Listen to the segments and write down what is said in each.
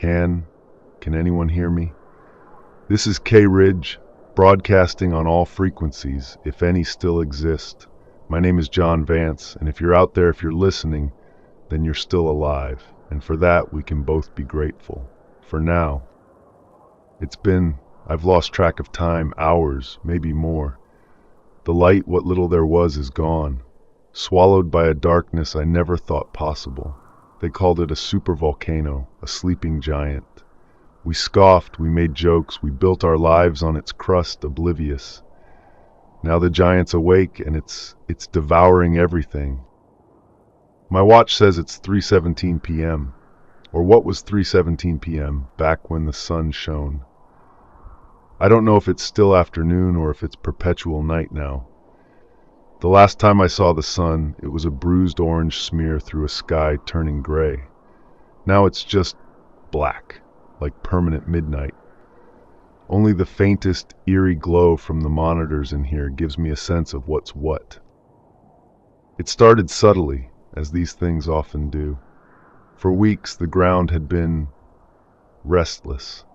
can anyone hear me? This is K Ridge, broadcasting on all frequencies, if any still exist. My name is John Vance, and if you're out there, if you're listening, then you're still alive, and for that we can both be grateful. For now. I've lost track of time, hours, maybe more. The light, what little there was, is gone, swallowed by a darkness I never thought possible. They called it a supervolcano, a sleeping giant. We scoffed, we made jokes, we built our lives on its crust, oblivious. Now the giant's awake and it's devouring everything. My watch says it's 3:17 p.m., or what was 3:17 p.m. back when the sun shone. I don't know if it's still afternoon or if it's perpetual night now. The last time I saw the sun, it was a bruised orange smear through a sky turning gray. Now it's just black, like permanent midnight. Only the faintest, eerie glow from the monitors in here gives me a sense of what's what. It started subtly, as these things often do. For weeks, the ground had been restless.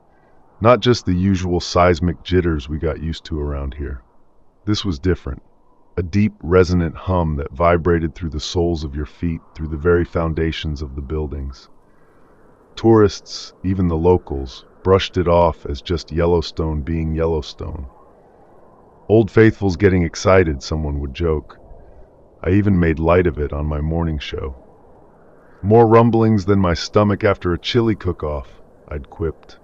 Not just the usual seismic jitters we got used to around here. This was different. A deep, resonant hum that vibrated through the soles of your feet, through the very foundations of the buildings. Tourists, even the locals, brushed it off as just Yellowstone being Yellowstone. Old faithfuls getting excited, someone would joke. I even made light of it on my morning show. More rumblings than my stomach after a chili cook-off, I'd quipped.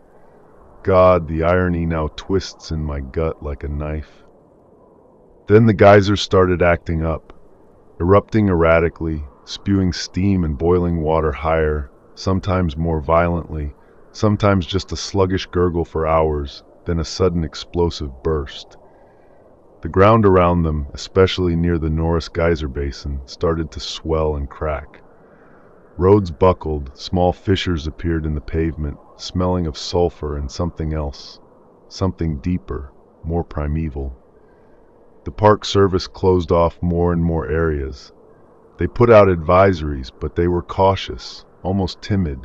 God, the irony now twists in my gut like a knife. Then the geysers started acting up, erupting erratically, spewing steam and boiling water higher, sometimes more violently, sometimes just a sluggish gurgle for hours, then a sudden explosive burst. The ground around them, especially near the Norris Geyser Basin, started to swell and crack. Roads buckled, small fissures appeared in the pavement, smelling of sulfur and something else, something deeper, more primeval. The Park Service closed off more and more areas. They put out advisories, but they were cautious, almost timid.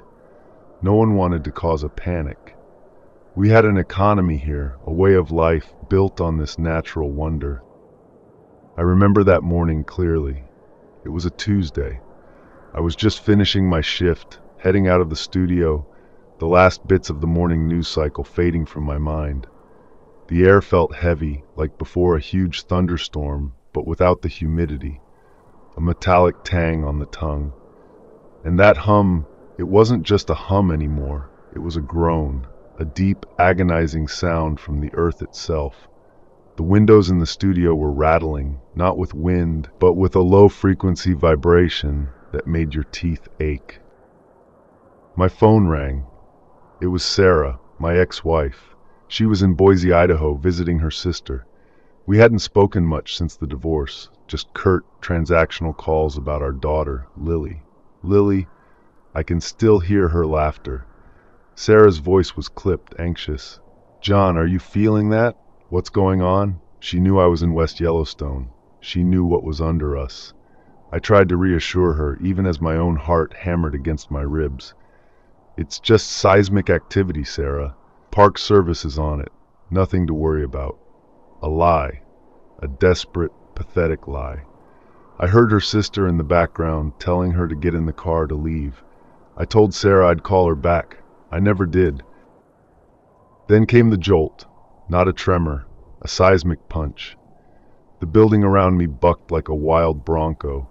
No one wanted to cause a panic. We had an economy here, a way of life built on this natural wonder. I remember that morning clearly. It was a Tuesday. I was just finishing my shift, heading out of the studio, the last bits of the morning news cycle fading from my mind. The air felt heavy, like before a huge thunderstorm, but without the humidity, a metallic tang on the tongue. And that hum, it wasn't just a hum anymore, it was a groan, a deep, agonizing sound from the earth itself. The windows in the studio were rattling, not with wind, but with a low-frequency vibration that made your teeth ache. My phone rang. It was Sarah, my ex-wife. She was in Boise, Idaho, visiting her sister. We hadn't spoken much since the divorce, just curt, transactional calls about our daughter, Lily. Lily, I can still hear her laughter. Sarah's voice was clipped, anxious. John, are you feeling that? What's going on? She knew I was in West Yellowstone. She knew what was under us. I tried to reassure her, even as my own heart hammered against my ribs. It's just seismic activity, Sarah. Park Service is on it. Nothing to worry about. A lie. A desperate, pathetic lie. I heard her sister in the background telling her to get in the car to leave. I told Sarah I'd call her back. I never did. Then came the jolt. Not a tremor. A seismic punch. The building around me bucked like a wild bronco.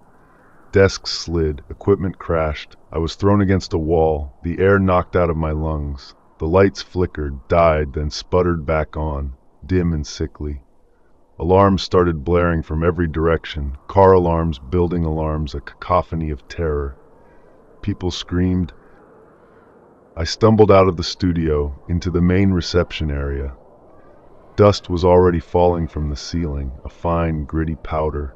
Desks slid, equipment crashed. I was thrown against a wall, the air knocked out of my lungs. The lights flickered, died, then sputtered back on, dim and sickly. Alarms started blaring from every direction, car alarms, building alarms, a cacophony of terror. People screamed. I stumbled out of the studio, into the main reception area. Dust was already falling from the ceiling, a fine, gritty powder.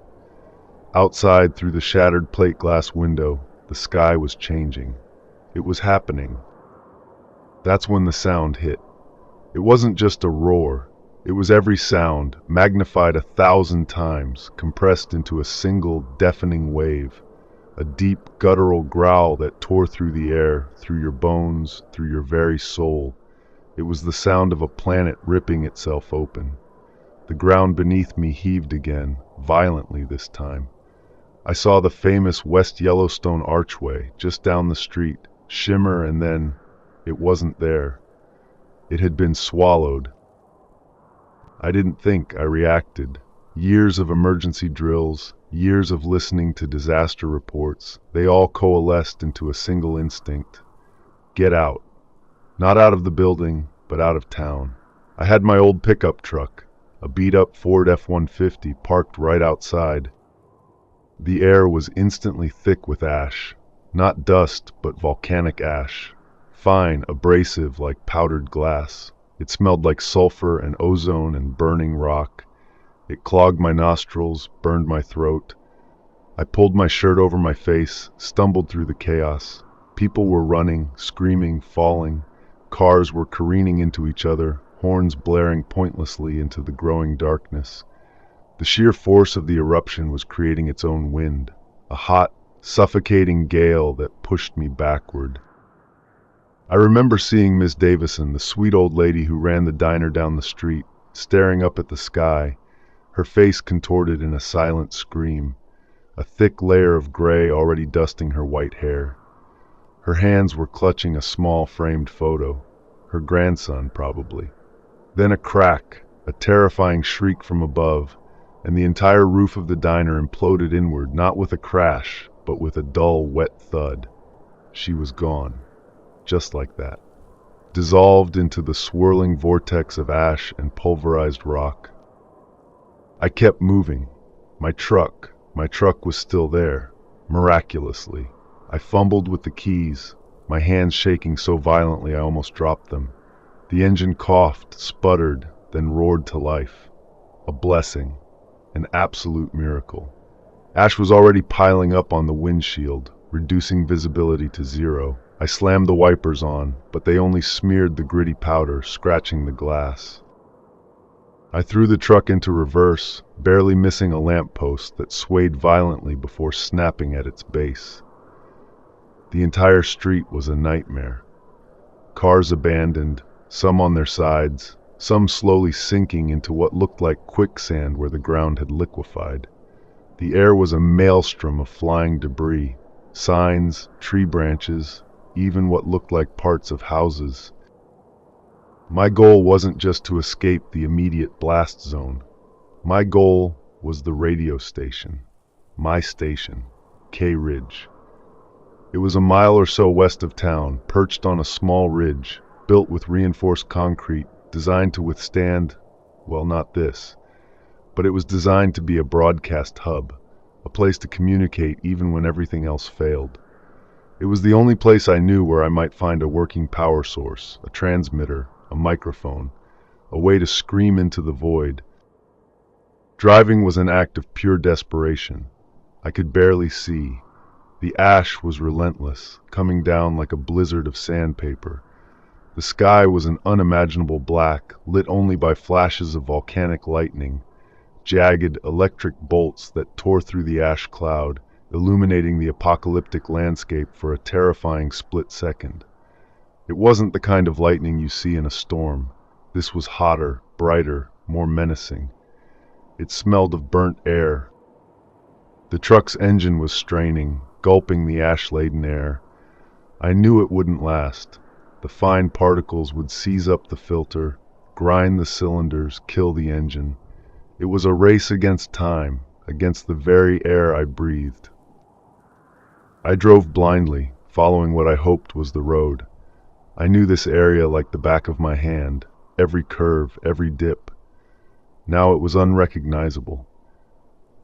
Outside, through the shattered plate glass window, the sky was changing. It was happening. That's when the sound hit. It wasn't just a roar. It was every sound, magnified 1,000 times, compressed into a single, deafening wave. a deep, guttural growl that tore through the air, through your bones, through your very soul. It was the sound of a planet ripping itself open. The ground beneath me heaved again, violently this time. I saw the famous West Yellowstone archway just down the street shimmer, and then it wasn't there. It had been swallowed. I didn't think, I reacted. Years of emergency drills, years of listening to disaster reports, they all coalesced into a single instinct. Get out. Not out of the building, but out of town. I had my old pickup truck, a beat-up Ford F-150, parked right outside. The air was instantly thick with ash. Not dust, but volcanic ash. Fine, abrasive like powdered glass. It smelled like sulfur and ozone and burning rock. It clogged my nostrils, burned my throat. I pulled my shirt over my face, stumbled through the chaos. People were running, screaming, falling. Cars were careening into each other, horns blaring pointlessly into the growing darkness. The sheer force of the eruption was creating its own wind, a hot, suffocating gale that pushed me backward. I remember seeing Miss Davison, the sweet old lady who ran the diner down the street, staring up at the sky, her face contorted in a silent scream, a thick layer of gray already dusting her white hair. Her hands were clutching a small framed photo, her grandson probably. Then a crack, a terrifying shriek from above, and the entire roof of the diner imploded inward, not with a crash, but with a dull, wet thud. She was gone, just like that, dissolved into the swirling vortex of ash and pulverized rock. I kept moving. My truck was still there, miraculously. I fumbled with the keys, my hands shaking so violently I almost dropped them. The engine coughed, sputtered, then roared to life. A blessing. An absolute miracle. Ash was already piling up on the windshield, reducing visibility to zero. I slammed the wipers on, but they only smeared the gritty powder, scratching the glass. I threw the truck into reverse, barely missing a lamppost that swayed violently before snapping at its base. The entire street was a nightmare. Cars abandoned, some on their sides, some slowly sinking into what looked like quicksand where the ground had liquefied. The air was a maelstrom of flying debris, signs, tree branches, even what looked like parts of houses. My goal wasn't just to escape the immediate blast zone. My goal was the radio station. My station, K Ridge. It was a mile or so west of town, perched on a small ridge, built with reinforced concrete, designed to withstand, well, not this, but it was designed to be a broadcast hub, a place to communicate even when everything else failed. It was the only place I knew where I might find a working power source, a transmitter, a microphone, a way to scream into the void. Driving was an act of pure desperation. I could barely see. The ash was relentless, coming down like a blizzard of sandpaper. The sky was an unimaginable black, lit only by flashes of volcanic lightning, jagged electric bolts that tore through the ash cloud, illuminating the apocalyptic landscape for a terrifying split second. It wasn't the kind of lightning you see in a storm. This was hotter, brighter, more menacing. It smelled of burnt air. The truck's engine was straining, gulping the ash-laden air. I knew it wouldn't last. The fine particles would seize up the filter, grind the cylinders, kill the engine. It was a race against time, against the very air I breathed. I drove blindly, following what I hoped was the road. I knew this area like the back of my hand, every curve, every dip. Now it was unrecognizable.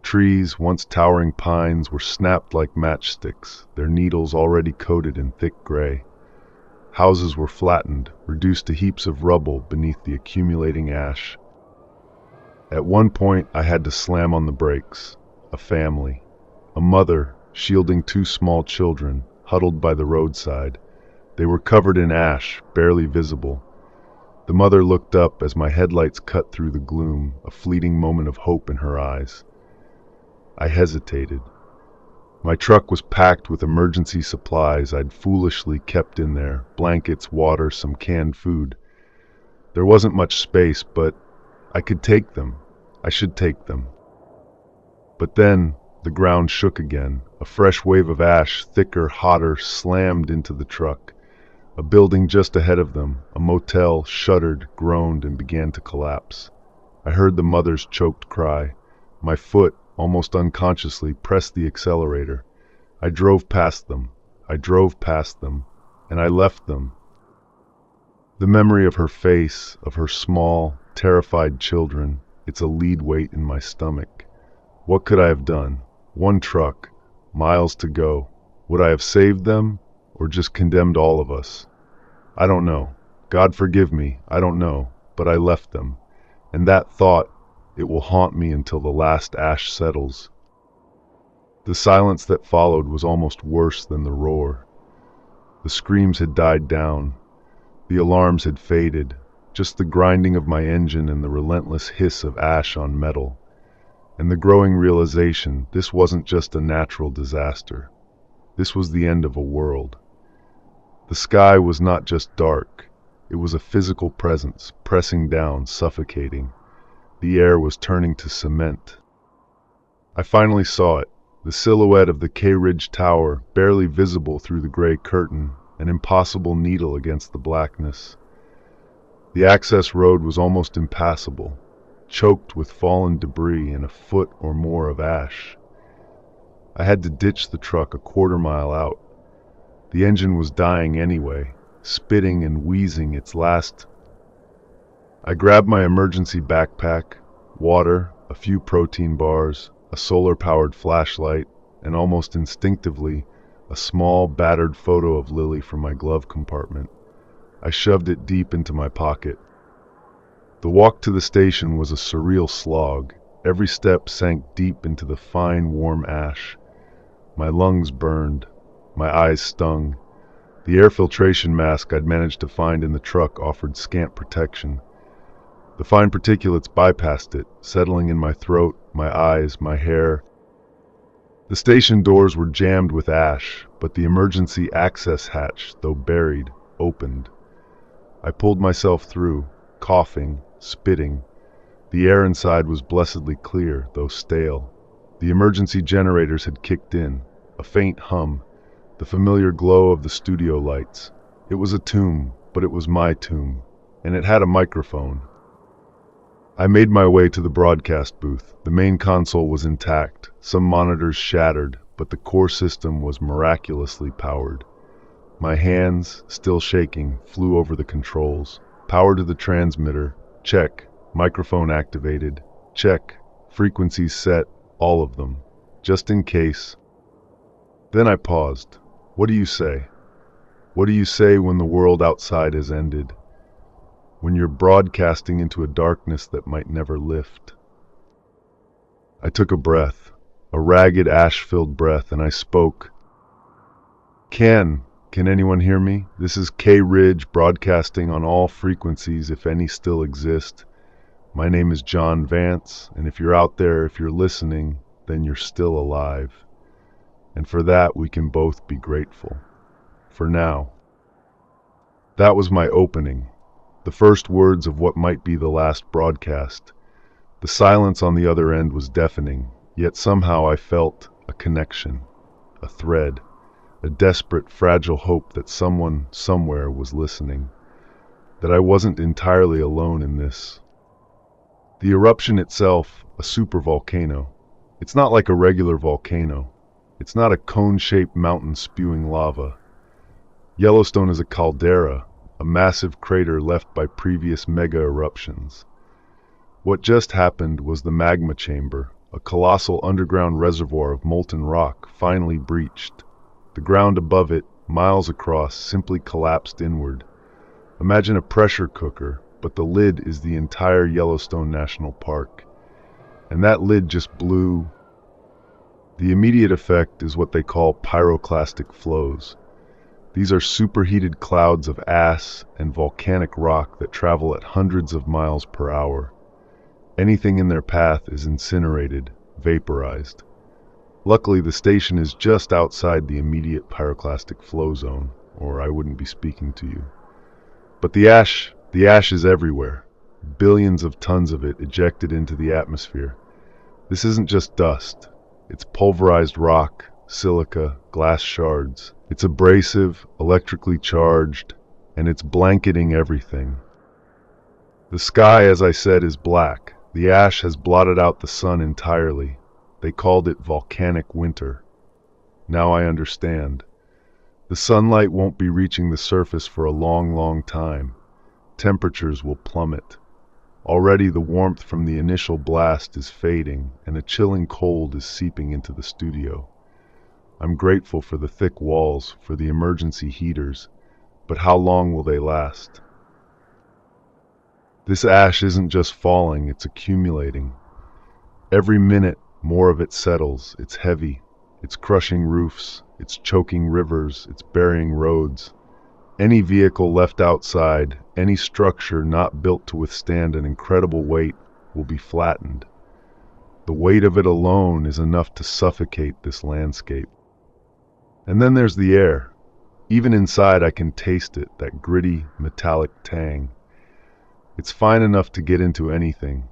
Trees, once towering pines, were snapped like matchsticks, their needles already coated in thick gray. Houses were flattened, reduced to heaps of rubble beneath the accumulating ash. At one point, I had to slam on the brakes. A family. A mother, shielding two small children, huddled by the roadside. They were covered in ash, barely visible. The mother looked up as my headlights cut through the gloom, a fleeting moment of hope in her eyes. I hesitated. My truck was packed with emergency supplies I'd foolishly kept in there: blankets, water, some canned food. There wasn't much space, but I could take them. I should take them. But then the ground shook again. A fresh wave of ash, thicker, hotter, slammed into the truck. A building just ahead of them, a motel, shuddered, groaned, and began to collapse. I heard the mother's choked cry. My foot, almost unconsciously, pressed the accelerator. I drove past them. And I left them. The memory of her face, of her small, terrified children, it's a lead weight in my stomach. What could I have done? One truck, miles to go. Would I have saved them, or just condemned all of us? I don't know. God forgive me, I don't know. But I left them. And that thought, it will haunt me until the last ash settles. The silence that followed was almost worse than the roar. The screams had died down. The alarms had faded. Just the grinding of my engine and the relentless hiss of ash on metal. And the growing realization, this wasn't just a natural disaster. This was the end of a world. The sky was not just dark. It was a physical presence, pressing down, suffocating. The air was turning to cement. I finally saw it, the silhouette of the K Ridge Tower, barely visible through the gray curtain, an impossible needle against the blackness. The access road was almost impassable, choked with fallen debris and a foot or more of ash. I had to ditch the truck a quarter-mile out. The engine was dying anyway, spitting and wheezing its last. I grabbed my emergency backpack, water, a few protein bars, a solar-powered flashlight, and almost instinctively, a small, battered photo of Lily from my glove compartment. I shoved it deep into my pocket. The walk to the station was a surreal slog. Every step sank deep into the fine, warm ash. My lungs burned. My eyes stung. The air filtration mask I'd managed to find in the truck offered scant protection. The fine particulates bypassed it, settling in my throat, my eyes, my hair. The station doors were jammed with ash, but the emergency access hatch, though buried, opened. I pulled myself through, coughing, spitting. The air inside was blessedly clear, though stale. The emergency generators had kicked in, a faint hum, the familiar glow of the studio lights. It was a tomb, but it was my tomb, and it had a microphone. I made my way to the broadcast booth. The main console was intact, some monitors shattered, but the core system was miraculously powered. My hands, still shaking, flew over the controls. Power to the transmitter. Check. Microphone activated. Check. Frequencies set. All of them. Just in case. Then I paused. What do you say? What do you say when the world outside has ended? When you're broadcasting into a darkness that might never lift? I took a breath, a ragged ash-filled breath, and I spoke. Can anyone hear me? This is K Ridge broadcasting on all frequencies, if any still exist. My name is John Vance, and if you're out there, if you're listening, then you're still alive. And for that we can both be grateful. For now. That was my opening, the first words of what might be the last broadcast. The silence on the other end was deafening, yet somehow I felt a connection, a thread, a desperate, fragile hope that someone, somewhere was listening, that I wasn't entirely alone in this. The eruption itself, a supervolcano. It's not like a regular volcano. It's not a cone-shaped mountain spewing lava. Yellowstone is a caldera, a massive crater left by previous mega eruptions. What just happened was the magma chamber, a colossal underground reservoir of molten rock, finally breached. The ground above it, miles across, simply collapsed inward. Imagine a pressure cooker, but the lid is the entire Yellowstone National Park. And that lid just blew. The immediate effect is what they call pyroclastic flows. These are superheated clouds of ash and volcanic rock that travel at hundreds of miles per hour. Anything in their path is incinerated, vaporized. Luckily, the station is just outside the immediate pyroclastic flow zone, or I wouldn't be speaking to you. But the ash is everywhere. Billions of tons of it ejected into the atmosphere. This isn't just dust. It's pulverized rock, silica, glass shards. It's abrasive, electrically charged, and it's blanketing everything. The sky, as I said, is black. The ash has blotted out the sun entirely. They called it volcanic winter. Now I understand. The sunlight won't be reaching the surface for a long, long time. Temperatures will plummet. Already the warmth from the initial blast is fading, and a chilling cold is seeping into the studio. I'm grateful for the thick walls, for the emergency heaters, but how long will they last? This ash isn't just falling, it's accumulating. Every minute, more of it settles. It's heavy. It's crushing roofs. It's choking rivers. It's burying roads. Any vehicle left outside, any structure not built to withstand an incredible weight, will be flattened. The weight of it alone is enough to suffocate this landscape. And then there's the air. Even inside I can taste it, that gritty, metallic tang. It's fine enough to get into anything.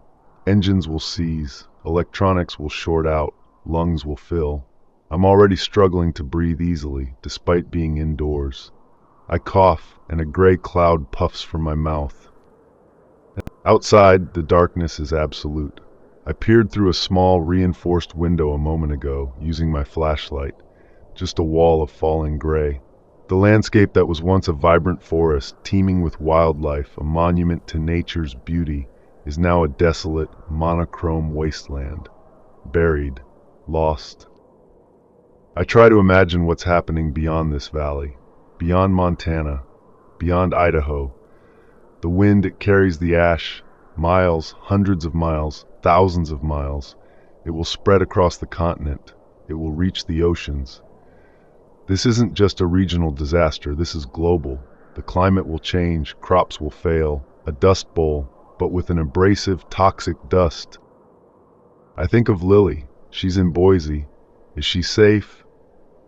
Engines will seize, electronics will short out, lungs will fill. I'm already struggling to breathe easily, despite being indoors. I cough, and a gray cloud puffs from my mouth. Outside, the darkness is absolute. I peered through a small, reinforced window a moment ago, using my flashlight. Just a wall of falling gray. The landscape that was once a vibrant forest, teeming with wildlife, a monument to nature's beauty, is now a desolate, monochrome wasteland. Buried, lost. I try to imagine what's happening beyond this valley. Beyond Montana, beyond Idaho. The wind, it carries the ash, miles, hundreds of miles, thousands of miles. It will spread across the continent. It will reach the oceans. This isn't just a regional disaster, this is global. The climate will change, crops will fail, a dust bowl, but with an abrasive, toxic dust. I think of Lily. She's in Boise. Is she safe?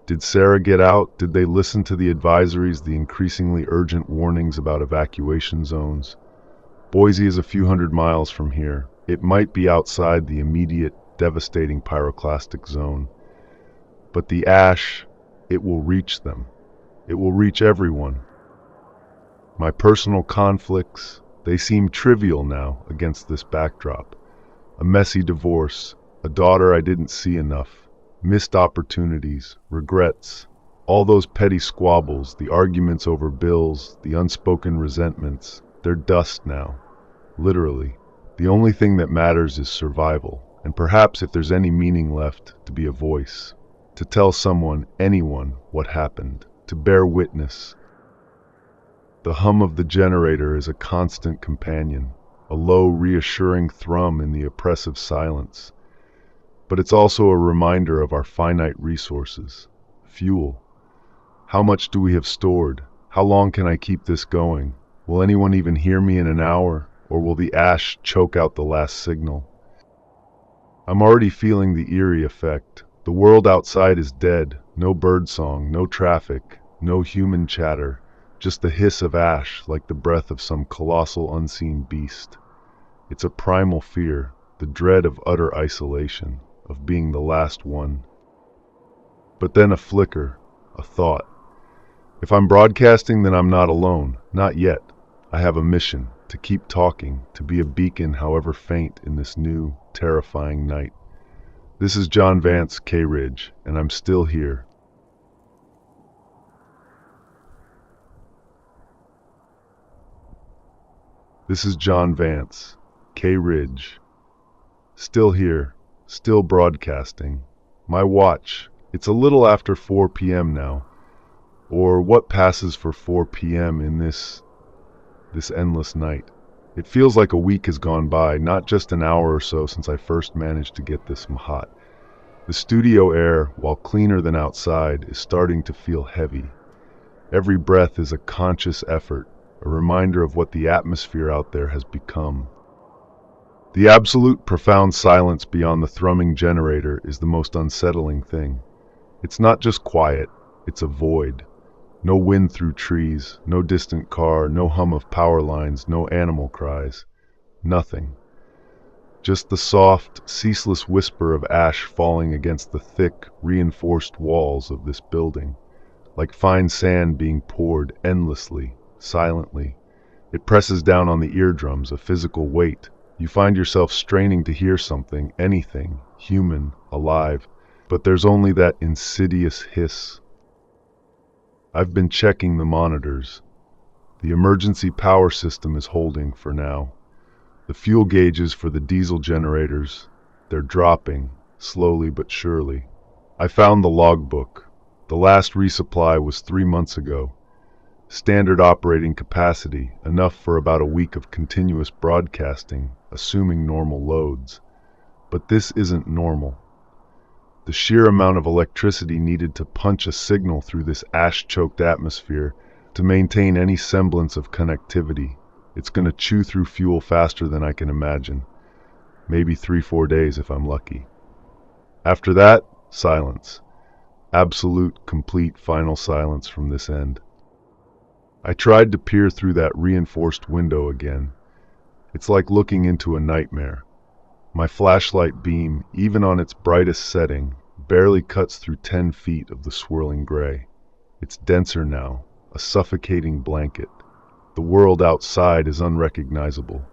Did Sarah get out? Did they listen to the advisories, the increasingly urgent warnings about evacuation zones? Boise is a few hundred miles from here. It might be outside the immediate, devastating pyroclastic zone. But the ash, it will reach them. It will reach everyone. My personal conflicts, they seem trivial now against this backdrop. A messy divorce, a daughter I didn't see enough, missed opportunities, regrets, all those petty squabbles, the arguments over bills, the unspoken resentments, they're dust now. Literally. The only thing that matters is survival, and perhaps if there's any meaning left, to be a voice, to tell someone, anyone, what happened, to bear witness. The hum of the generator is a constant companion, a low, reassuring thrum in the oppressive silence. But it's also a reminder of our finite resources. Fuel. How much do we have stored? How long can I keep this going? Will anyone even hear me in an hour, or will the ash choke out the last signal? I'm already feeling the eerie effect. The world outside is dead. No birdsong, no traffic, no human chatter. Just the hiss of ash, like the breath of some colossal unseen beast. It's a primal fear, the dread of utter isolation, of being the last one. But then a flicker, a thought. If I'm broadcasting, then I'm not alone. Not yet. I have a mission, to keep talking, to be a beacon, however faint, in this new, terrifying night. This is John Vance, K-Ridge, and I'm still here. This is John Vance, K-Ridge. Still here, still broadcasting. My watch, it's a little after 4 p.m. now. Or what passes for 4 p.m. in this endless night. It feels like a week has gone by, not just an hour or so since I first managed to get this hot. The studio air, while cleaner than outside, is starting to feel heavy. Every breath is a conscious effort, a reminder of what the atmosphere out there has become. The absolute profound silence beyond the thrumming generator is the most unsettling thing. It's not just quiet, it's a void. No wind through trees, no distant car, no hum of power lines, no animal cries. Nothing. Just the soft, ceaseless whisper of ash falling against the thick, reinforced walls of this building, like fine sand being poured endlessly, silently. It presses down on the eardrums, a physical weight. You find yourself straining to hear something, anything, human, alive, but there's only that insidious hiss. I've been checking the monitors. The emergency power system is holding for now. The fuel gauges for the diesel generators, they're dropping, slowly but surely. I found the logbook. The last resupply was 3 months ago. Standard operating capacity, enough for about a week of continuous broadcasting, assuming normal loads. But this isn't normal. The sheer amount of electricity needed to punch a signal through this ash-choked atmosphere to maintain any semblance of connectivity. It's going to chew through fuel faster than I can imagine. Maybe 3-4 days if I'm lucky. After that, silence. Absolute, complete, final silence from this end. I tried to peer through that reinforced window again. It's like looking into a nightmare. My flashlight beam, even on its brightest setting, barely cuts through 10 feet of the swirling gray. It's denser now, a suffocating blanket. The world outside is unrecognizable.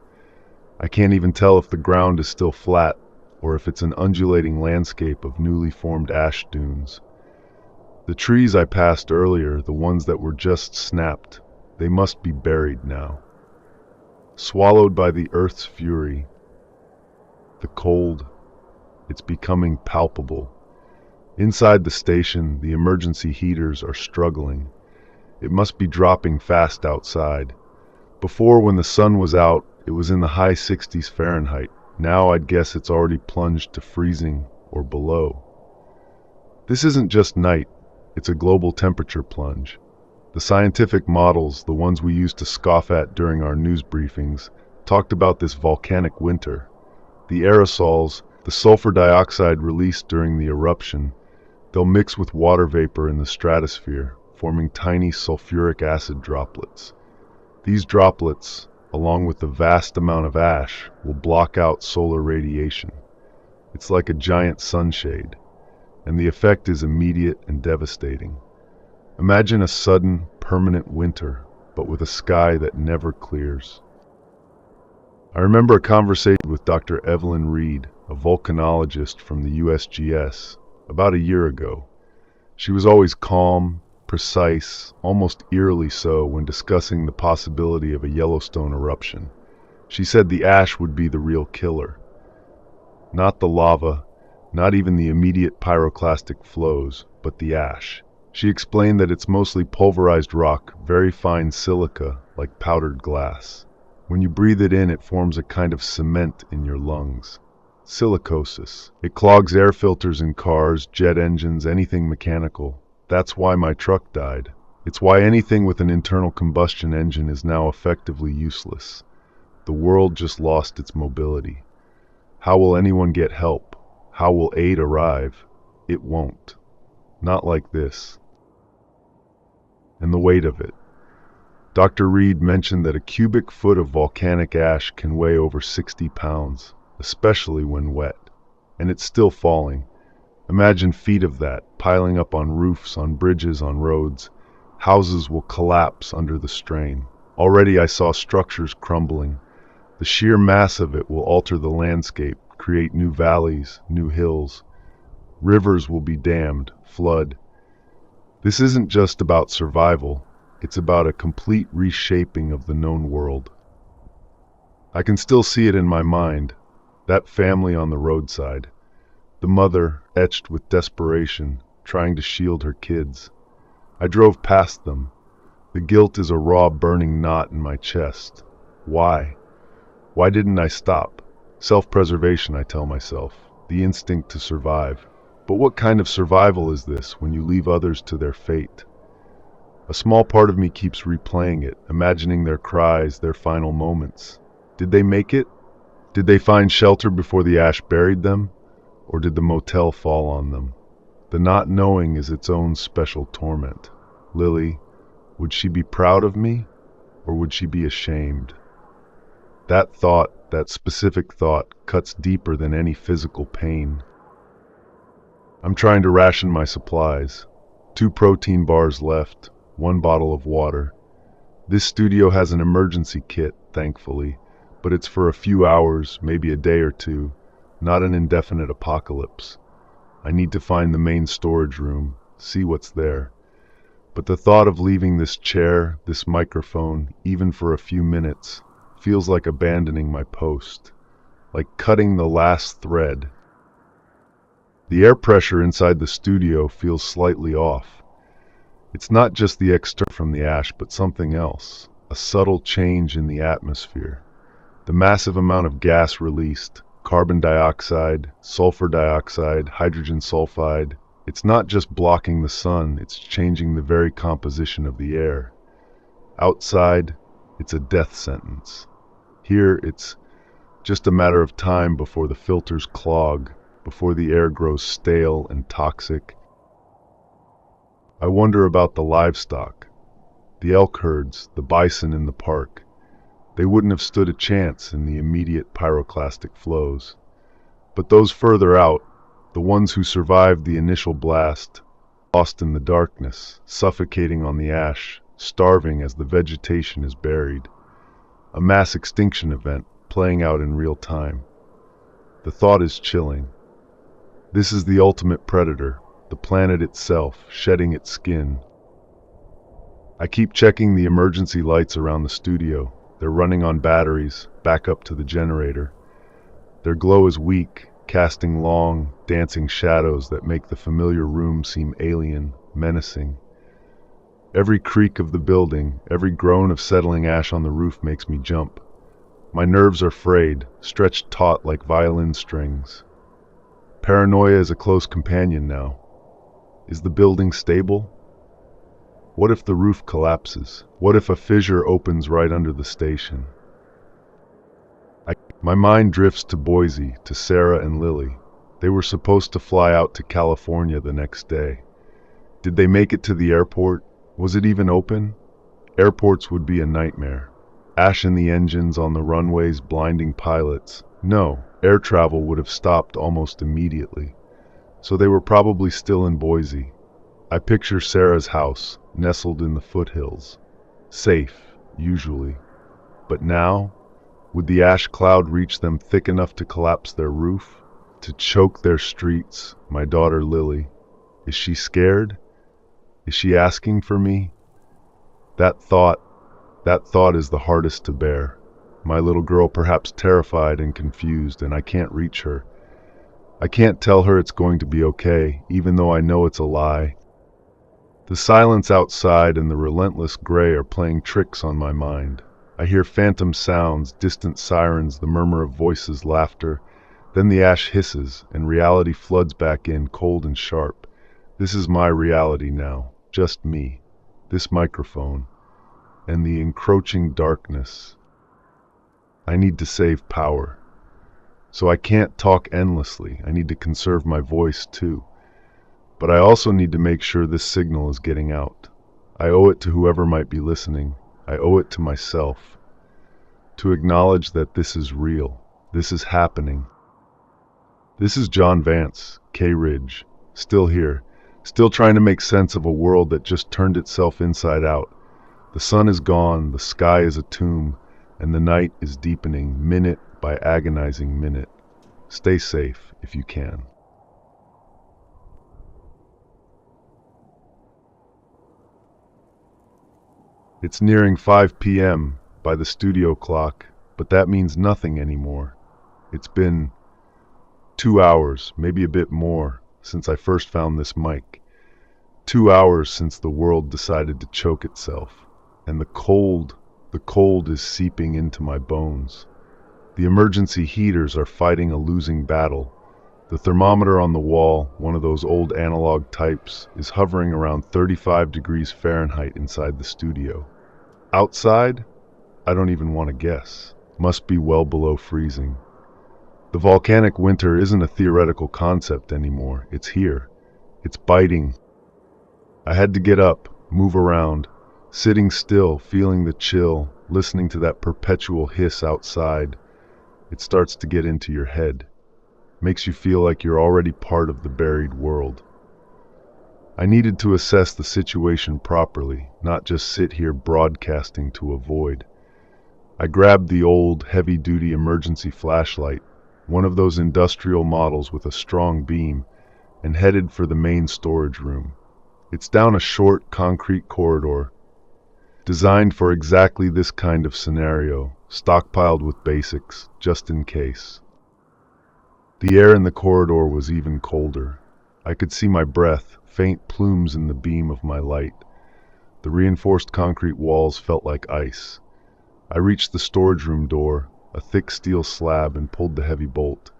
I can't even tell if the ground is still flat or if it's an undulating landscape of newly formed ash dunes. The trees I passed earlier, the ones that were just snapped, they must be buried now. Swallowed by the earth's fury. The cold, it's becoming palpable. Inside the station, the emergency heaters are struggling. It must be dropping fast outside. Before, when the sun was out, it was in the high 60s Fahrenheit. Now I'd guess it's already plunged to freezing or below. This isn't just night, it's a global temperature plunge. The scientific models, the ones we used to scoff at during our news briefings, talked about this volcanic winter. The aerosols, the sulfur dioxide released during the eruption, they'll mix with water vapor in the stratosphere, forming tiny sulfuric acid droplets. These droplets, along with the vast amount of ash, will block out solar radiation. It's like a giant sunshade, and the effect is immediate and devastating. Imagine a sudden, permanent winter, but with a sky that never clears. I remember a conversation with Dr. Evelyn Reed, a volcanologist from the USGS, about a year ago. She was always calm, precise, almost eerily so when discussing the possibility of a Yellowstone eruption. She said the ash would be the real killer. Not the lava, not even the immediate pyroclastic flows, but the ash. She explained that it's mostly pulverized rock, very fine silica, like powdered glass. When you breathe it in, it forms a kind of cement in your lungs. Silicosis. It clogs air filters in cars, jet engines, anything mechanical. That's why my truck died. It's why anything with an internal combustion engine is now effectively useless. The world just lost its mobility. How will anyone get help? How will aid arrive? It won't. Not like this. And the weight of it. Dr. Reed mentioned that a cubic foot of volcanic ash can weigh over 60 pounds, especially when wet. And it's still falling. Imagine feet of that, piling up on roofs, on bridges, on roads. Houses will collapse under the strain. Already I saw structures crumbling. The sheer mass of it will alter the landscape, create new valleys, new hills. Rivers will be dammed, flood. This isn't just about survival. It's about a complete reshaping of the known world. I can still see it in my mind, that family on the roadside. The mother, etched with desperation, trying to shield her kids. I drove past them. The guilt is a raw burning knot in my chest. Why? Why didn't I stop? Self-preservation, I tell myself. The instinct to survive. But what kind of survival is this when you leave others to their fate? A small part of me keeps replaying it, imagining their cries, their final moments. Did they make it? Did they find shelter before the ash buried them, or did the motel fall on them? The not knowing is its own special torment. Lily, would she be proud of me, or would she be ashamed? That thought, that specific thought, cuts deeper than any physical pain. I'm trying to ration my supplies. 2 protein bars left, 1 bottle of water. This studio has an emergency kit, thankfully, but it's for a few hours, maybe a day or two, not an indefinite apocalypse. I need to find the main storage room, see what's there. But the thought of leaving this chair, this microphone, even for a few minutes, feels like abandoning my post, like cutting the last thread. The air pressure inside the studio feels slightly off. It's not just the external from the ash, but something else, a subtle change in the atmosphere. The massive amount of gas released, carbon dioxide, sulfur dioxide, hydrogen sulfide, it's not just blocking the sun, it's changing the very composition of the air. Outside, it's a death sentence. Here, it's just a matter of time before the filters clog, before the air grows stale and toxic. I wonder about the livestock, the elk herds, the bison in the park. They wouldn't have stood a chance in the immediate pyroclastic flows. But those further out, the ones who survived the initial blast, lost in the darkness, suffocating on the ash, starving as the vegetation is buried. A mass extinction event playing out in real time. The thought is chilling. This is the ultimate predator, the planet itself, shedding its skin. I keep checking the emergency lights around the studio. They're running on batteries, back up to the generator. Their glow is weak, casting long, dancing shadows that make the familiar room seem alien, menacing. Every creak of the building, every groan of settling ash on the roof makes me jump. My nerves are frayed, stretched taut like violin strings. Paranoia is a close companion now. Is the building stable? What if the roof collapses? What if a fissure opens right under the station? My mind drifts to Boise, to Sarah and Lily. They were supposed to fly out to California the next day. Did they make it to the airport? Was it even open? Airports would be a nightmare. Ash in the engines, on the runways, blinding pilots. No, air travel would have stopped almost immediately. So they were probably still in Boise. I picture Sarah's house, nestled in the foothills. Safe, usually. But now, would the ash cloud reach them thick enough to collapse their roof? To choke their streets? My daughter Lily. Is she scared? Is she asking for me? That thought is the hardest to bear. My little girl perhaps terrified and confused, and I can't reach her. I can't tell her it's going to be okay, even though I know it's a lie. The silence outside and the relentless gray are playing tricks on my mind. I hear phantom sounds, distant sirens, the murmur of voices, laughter. Then the ash hisses, and reality floods back in, cold and sharp. This is my reality now, just me, this microphone, and the encroaching darkness. I need to save power. So I can't talk endlessly. I need to conserve my voice too. But I also need to make sure this signal is getting out. I owe it to whoever might be listening. I owe it to myself. To acknowledge that this is real. This is happening. This is John Vance, K Ridge, still here, still trying to make sense of a world that just turned itself inside out. The sun is gone, the sky is a tomb, and the night is deepening minute by agonizing minute. Stay safe if you can. It's nearing 5 p.m. by the studio clock, but that means nothing anymore. It's been 2 hours, maybe a bit more, since I first found this mic. 2 hours since the world decided to choke itself. And the cold is seeping into my bones. The emergency heaters are fighting a losing battle. The thermometer on the wall, one of those old analog types, is hovering around 35 degrees Fahrenheit inside the studio. Outside? I don't even want to guess. Must be well below freezing. The volcanic winter isn't a theoretical concept anymore. It's here. It's biting. I had to get up, move around, sitting still, feeling the chill, listening to that perpetual hiss outside. It starts to get into your head. Makes you feel like you're already part of the buried world. I needed to assess the situation properly, not just sit here broadcasting to avoid. I grabbed the old, heavy-duty emergency flashlight, one of those industrial models with a strong beam, and headed for the main storage room. It's down a short, concrete corridor, designed for exactly this kind of scenario, stockpiled with basics, just in case. The air in the corridor was even colder. I could see my breath, faint plumes in the beam of my light. The reinforced concrete walls felt like ice. I reached the storage room door, a thick steel slab, and pulled the heavy bolt.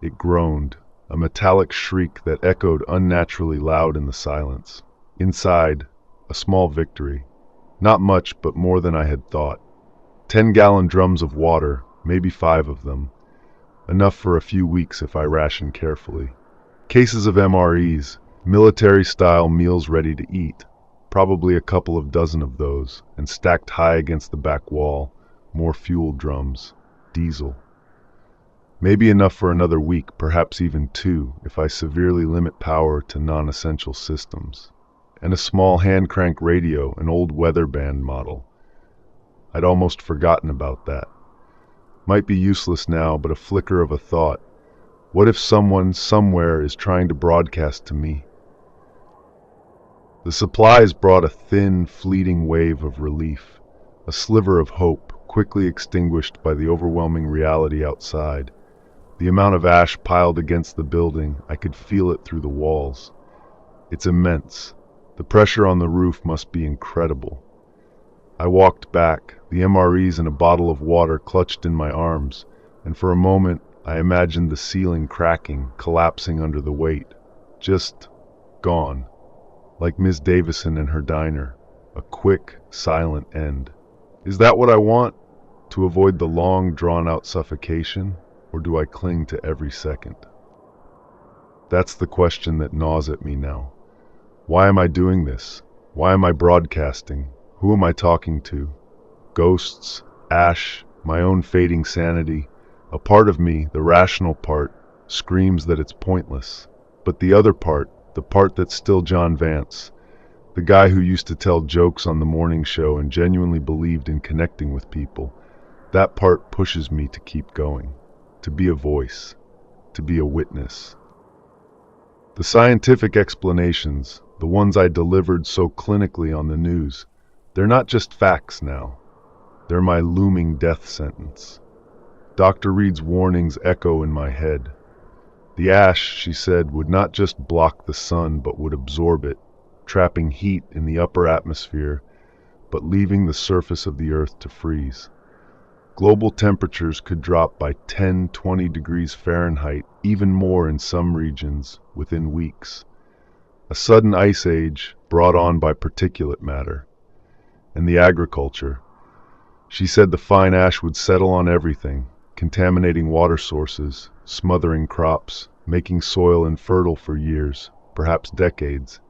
It groaned, a metallic shriek that echoed unnaturally loud in the silence. Inside, a small victory. Not much, but more than I had thought. 10-gallon drums of water, maybe 5 of them. Enough for a few weeks if I ration carefully. Cases of MREs, military-style meals ready to eat. Probably a couple of dozen of those, and stacked high against the back wall, more fuel drums, diesel. Maybe enough for another week, perhaps even 2, if I severely limit power to non-essential systems. And a small hand-crank radio, an old weather band model. I'd almost forgotten about that. Might be useless now, but a flicker of a thought. What if someone, somewhere, is trying to broadcast to me? The supplies brought a thin, fleeting wave of relief, a sliver of hope, quickly extinguished by the overwhelming reality outside. The amount of ash piled against the building, I could feel it through the walls. It's immense. The pressure on the roof must be incredible. I walked back, the MREs and a bottle of water clutched in my arms, and for a moment I imagined the ceiling cracking, collapsing under the weight. Just gone. Like Miss Davison and her diner, a quick, silent end. Is that what I want? To avoid the long, drawn-out suffocation, or do I cling to every second? That's the question that gnaws at me now. Why am I doing this? Why am I broadcasting? Who am I talking to? Ghosts, ash, my own fading sanity. A part of me, the rational part, screams that it's pointless. But the other part, the part that's still John Vance, the guy who used to tell jokes on the morning show and genuinely believed in connecting with people, that part pushes me to keep going, to be a voice, to be a witness. The scientific explanations, the ones I delivered so clinically on the news, they're not just facts now. They're my looming death sentence. Dr. Reed's warnings echo in my head. The ash, she said, would not just block the sun, but would absorb it, trapping heat in the upper atmosphere, but leaving the surface of the earth to freeze. Global temperatures could drop by 10-20 degrees Fahrenheit, even more in some regions, within weeks. A sudden ice age brought on by particulate matter. And the agriculture. She said the fine ash would settle on everything, contaminating water sources, smothering crops, making soil infertile for years, perhaps decades.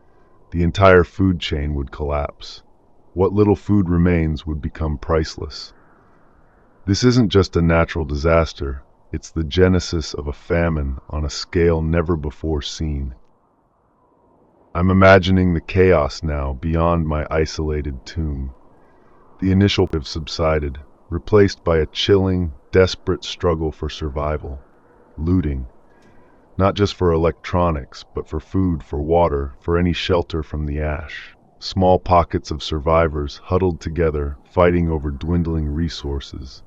The entire food chain would collapse. What little food remains would become priceless. This isn't just a natural disaster, it's the genesis of a famine on a scale never before seen. I'm imagining the chaos now beyond my isolated tomb. The initial have subsided, replaced by a chilling, desperate struggle for survival. Looting. Not just for electronics, but for food, for water, for any shelter from the ash. Small pockets of survivors huddled together, fighting over dwindling resources.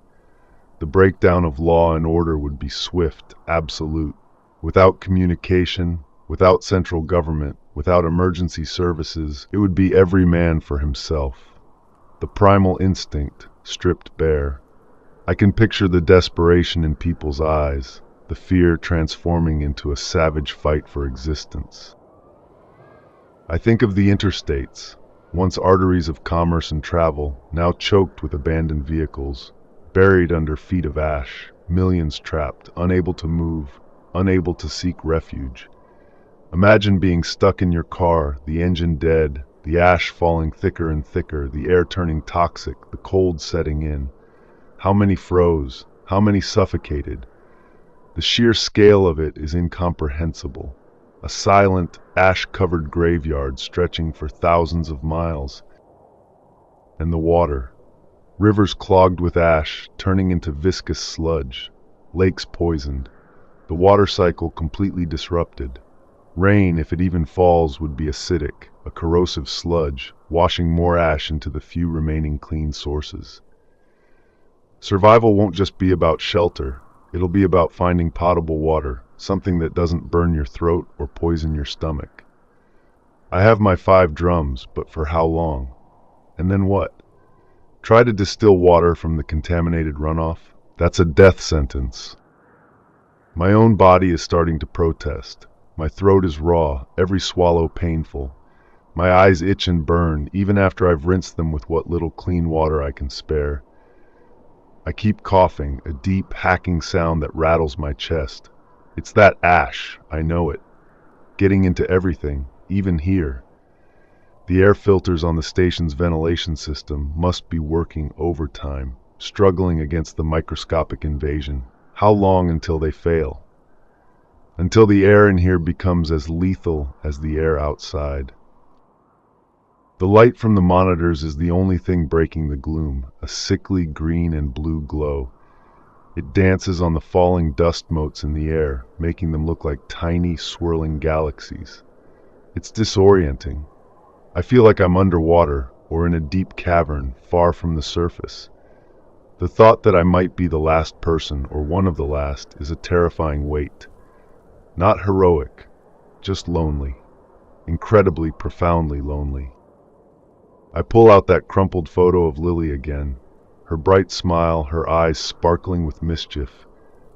The breakdown of law and order would be swift, absolute. Without communication, without central government, without emergency services, it would be every man for himself. The primal instinct, stripped bare. I can picture the desperation in people's eyes, the fear transforming into a savage fight for existence. I think of the interstates, once arteries of commerce and travel, now choked with abandoned vehicles, buried under feet of ash, millions trapped, unable to move, unable to seek refuge. Imagine being stuck in your car, the engine dead, the ash falling thicker and thicker, the air turning toxic, the cold setting in. How many froze? How many suffocated? The sheer scale of it is incomprehensible. A silent, ash-covered graveyard stretching for thousands of miles. And the water. Rivers clogged with ash, turning into viscous sludge. Lakes poisoned. The water cycle completely disrupted. Rain, if it even falls, would be acidic, a corrosive sludge, washing more ash into the few remaining clean sources. Survival won't just be about shelter. It'll be about finding potable water, something that doesn't burn your throat or poison your stomach. I have my 5 drums, but for how long? And then what? Try to distill water from the contaminated runoff? That's a death sentence. My own body is starting to protest. My throat is raw, every swallow painful. My eyes itch and burn, even after I've rinsed them with what little clean water I can spare. I keep coughing, a deep, hacking sound that rattles my chest. It's that ash, I know it. Getting into everything, even here. The air filters on the station's ventilation system must be working overtime, struggling against the microscopic invasion. How long until they fail? Until the air in here becomes as lethal as the air outside. The light from the monitors is the only thing breaking the gloom, a sickly green and blue glow. It dances on the falling dust motes in the air, making them look like tiny, swirling galaxies. It's disorienting. I feel like I'm underwater, or in a deep cavern, far from the surface. The thought that I might be the last person, or one of the last, is a terrifying weight. Not heroic, just lonely. Incredibly, profoundly lonely. I pull out that crumpled photo of Lily again, her bright smile, her eyes sparkling with mischief.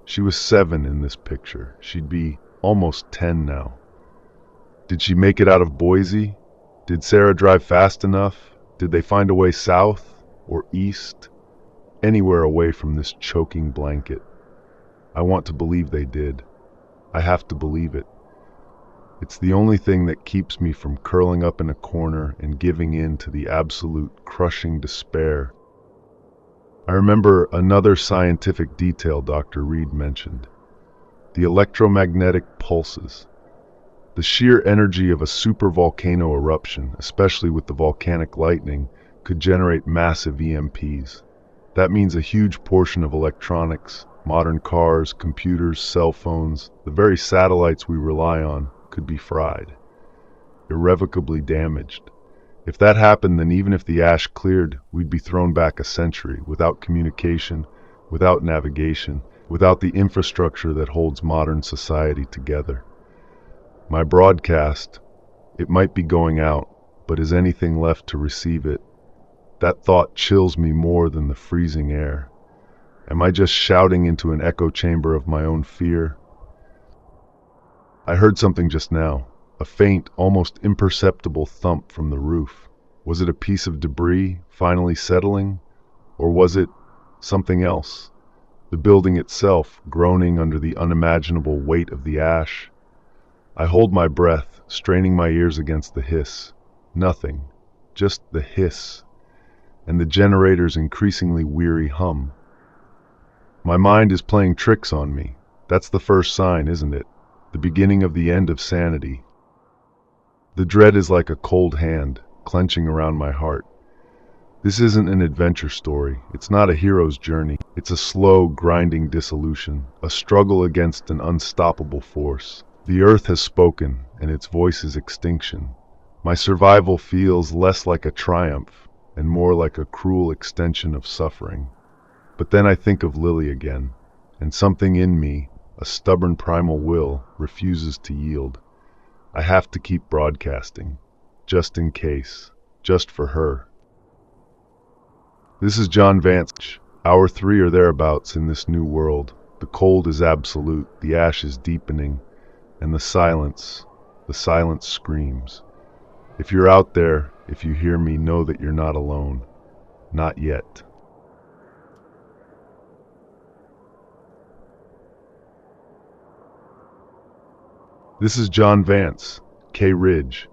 She was 7 in this picture. She'd be almost 10 now. Did she make it out of Boise? Did Sarah drive fast enough? Did they find a way south or east? Anywhere away from this choking blanket. I want to believe they did. I have to believe it. It's the only thing that keeps me from curling up in a corner and giving in to the absolute crushing despair. I remember another scientific detail Dr. Reed mentioned. The electromagnetic pulses. The sheer energy of a supervolcano eruption, especially with the volcanic lightning, could generate massive EMPs. That means a huge portion of electronics, modern cars, computers, cell phones, the very satellites we rely on, could be fried, irrevocably damaged. If that happened, then even if the ash cleared, we'd be thrown back a century, without communication, without navigation, without the infrastructure that holds modern society together. My broadcast, it might be going out, but is anything left to receive it? That thought chills me more than the freezing air. Am I just shouting into an echo chamber of my own fear? I heard something just now, a faint, almost imperceptible thump from the roof. Was it a piece of debris finally settling? Or was it something else? The building itself, groaning under the unimaginable weight of the ash? I hold my breath, straining my ears against the hiss. Nothing, just the hiss, and the generator's increasingly weary hum. My mind is playing tricks on me. That's the first sign, isn't it? The beginning of the end of sanity. The dread is like a cold hand, clenching around my heart. This isn't an adventure story. It's not a hero's journey. It's a slow, grinding dissolution, a struggle against an unstoppable force. The earth has spoken, and its voice is extinction. My survival feels less like a triumph, and more like a cruel extension of suffering. But then I think of Lily again, and something in me, a stubborn primal will, refuses to yield. I have to keep broadcasting, just in case, just for her. This is John Vance, hour 3 or thereabouts in this new world. The cold is absolute, the ash is deepening, and the silence screams. If you're out there, if you hear me, know that you're not alone. Not yet. This is John Vance, K Ridge.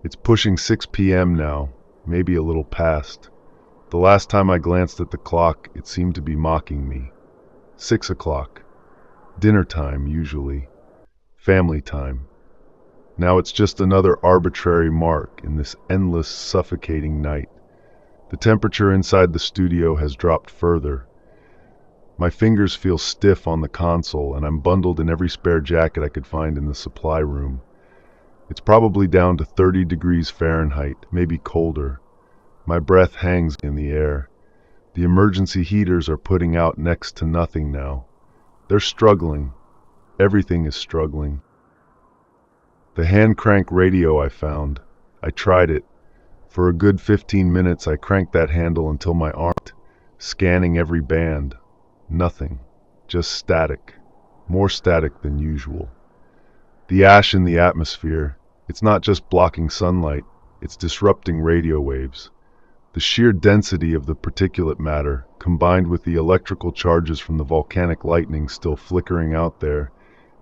It's pushing 6 p.m. now, maybe a little past. The last time I glanced at the clock, it seemed to be mocking me. 6 o'clock. Dinner time, usually. Family time. Now it's just another arbitrary mark in this endless, suffocating night. The temperature inside the studio has dropped further. My fingers feel stiff on the console, and I'm bundled in every spare jacket I could find in the supply room. It's probably down to 30 degrees Fahrenheit, maybe colder. My breath hangs in the air. The emergency heaters are putting out next to nothing now. They're struggling. Everything is struggling. The hand crank radio I found. I tried it. For a good 15 minutes I cranked that handle until my arm ached, scanning every band. Nothing. Just static. More static than usual. The ash in the atmosphere, it's not just blocking sunlight, it's disrupting radio waves. The sheer density of the particulate matter, combined with the electrical charges from the volcanic lightning still flickering out there,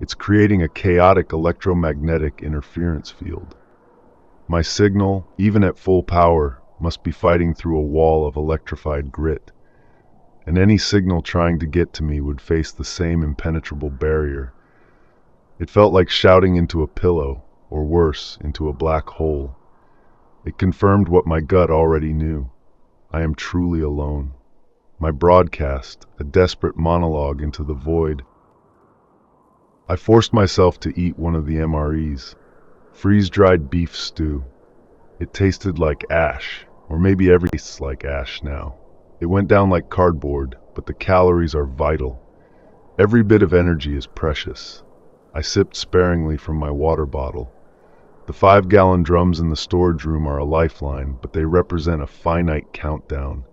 it's creating a chaotic electromagnetic interference field. My signal, even at full power, must be fighting through a wall of electrified grit. And any signal trying to get to me would face the same impenetrable barrier. It felt like shouting into a pillow, or worse, into a black hole. It confirmed what my gut already knew. I am truly alone. My broadcast, a desperate monologue into the void. I forced myself to eat one of the MREs. Freeze-dried beef stew. It tasted like ash, or maybe everything tastes like ash now. It went down like cardboard, but the calories are vital. Every bit of energy is precious. I sipped sparingly from my water bottle. The 5-gallon drums in the storage room are a lifeline, but they represent a finite countdown.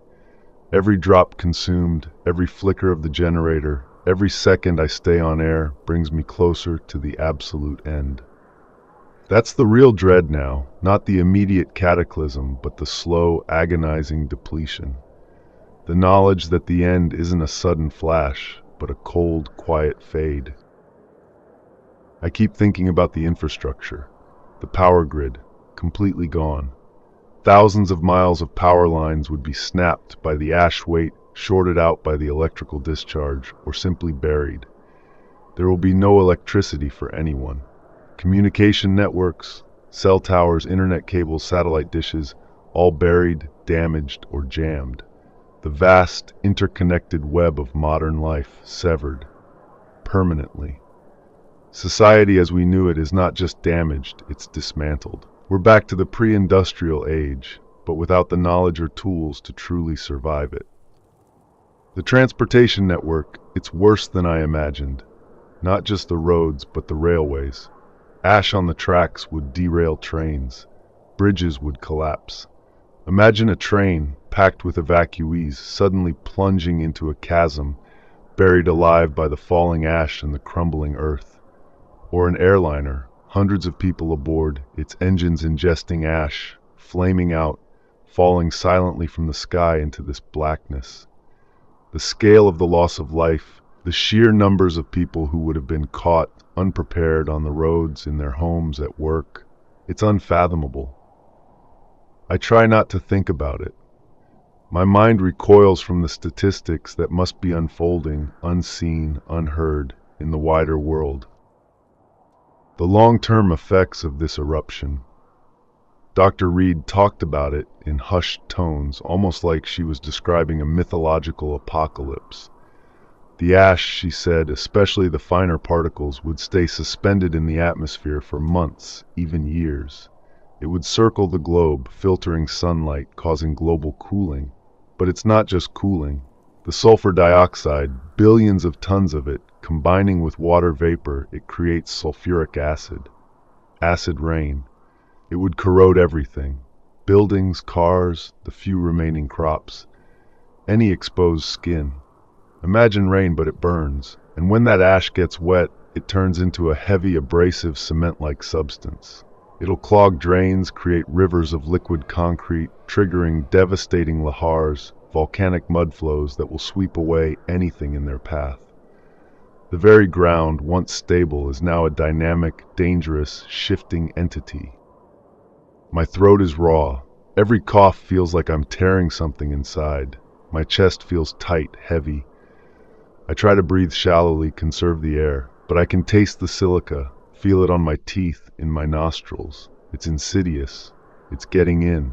Every drop consumed, every flicker of the generator, every second I stay on air brings me closer to the absolute end. That's the real dread now, not the immediate cataclysm, but the slow, agonizing depletion. The knowledge that the end isn't a sudden flash, but a cold, quiet fade. I keep thinking about the infrastructure, the power grid, completely gone. Thousands of miles of power lines would be snapped by the ash weight, shorted out by the electrical discharge, or simply buried. There will be no electricity for anyone. Communication networks, cell towers, internet cables, satellite dishes, all buried, damaged, or jammed. The vast, interconnected web of modern life severed, permanently. Society as we knew it is not just damaged, it's dismantled. We're back to the pre-industrial age, but without the knowledge or tools to truly survive it. The transportation network, it's worse than I imagined. Not just the roads, but the railways. Ash on the tracks would derail trains. Bridges would collapse. Imagine a train, packed with evacuees, suddenly plunging into a chasm, buried alive by the falling ash and the crumbling earth. Or an airliner, hundreds of people aboard, its engines ingesting ash, flaming out, falling silently from the sky into this blackness. The scale of the loss of life, the sheer numbers of people who would have been caught, unprepared on the roads, in their homes, at work, it's unfathomable. I try not to think about it. My mind recoils from the statistics that must be unfolding, unseen, unheard, in the wider world. The long-term effects of this eruption. Dr. Reed talked about it in hushed tones, almost like she was describing a mythological apocalypse. The ash, she said, especially the finer particles, would stay suspended in the atmosphere for months, even years. It would circle the globe, filtering sunlight, causing global cooling. But it's not just cooling. The sulfur dioxide, billions of tons of it, combining with water vapor, it creates sulfuric acid. Acid rain. It would corrode everything. Buildings, cars, the few remaining crops. Any exposed skin. Imagine rain, but it burns. And when that ash gets wet, it turns into a heavy, abrasive, cement-like substance. It'll clog drains, create rivers of liquid concrete, triggering devastating lahars, volcanic mud flows that will sweep away anything in their path. The very ground, once stable, is now a dynamic, dangerous, shifting entity. My throat is raw. Every cough feels like I'm tearing something inside. My chest feels tight, heavy. I try to breathe shallowly, conserve the air, but I can taste the silica, feel it on my teeth, in my nostrils. It's insidious. It's getting in.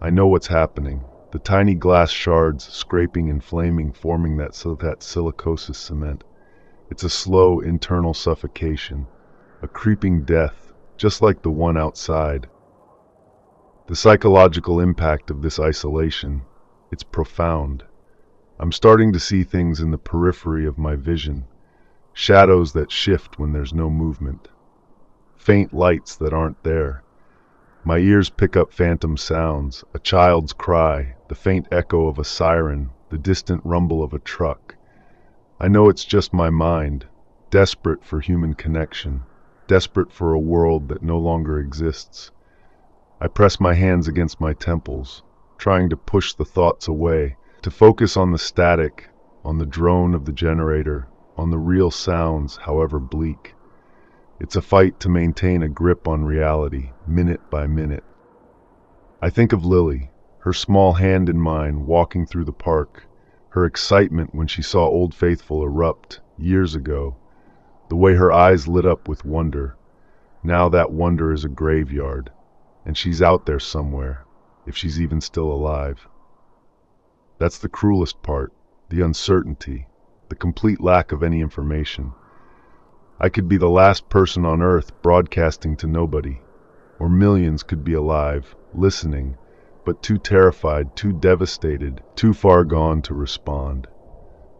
I know what's happening. The tiny glass shards scraping and flaming, forming that silicosis cement. It's a slow internal suffocation, a creeping death, just like the one outside. The psychological impact of this isolation, it's profound. I'm starting to see things in the periphery of my vision, shadows that shift when there's no movement, faint lights that aren't there. My ears pick up phantom sounds, a child's cry, the faint echo of a siren, the distant rumble of a truck. I know it's just my mind, desperate for human connection, desperate for a world that no longer exists. I press my hands against my temples, trying to push the thoughts away, to focus on the static, on the drone of the generator, on the real sounds, however bleak. It's a fight to maintain a grip on reality, minute by minute. I think of Lily, her small hand in mine, walking through the park, her excitement when she saw Old Faithful erupt years ago, the way her eyes lit up with wonder. Now that wonder is a graveyard, and she's out there somewhere, if she's even still alive. That's the cruelest part, the uncertainty, the complete lack of any information. I could be the last person on Earth broadcasting to nobody, or millions could be alive, listening, but too terrified, too devastated, too far gone to respond.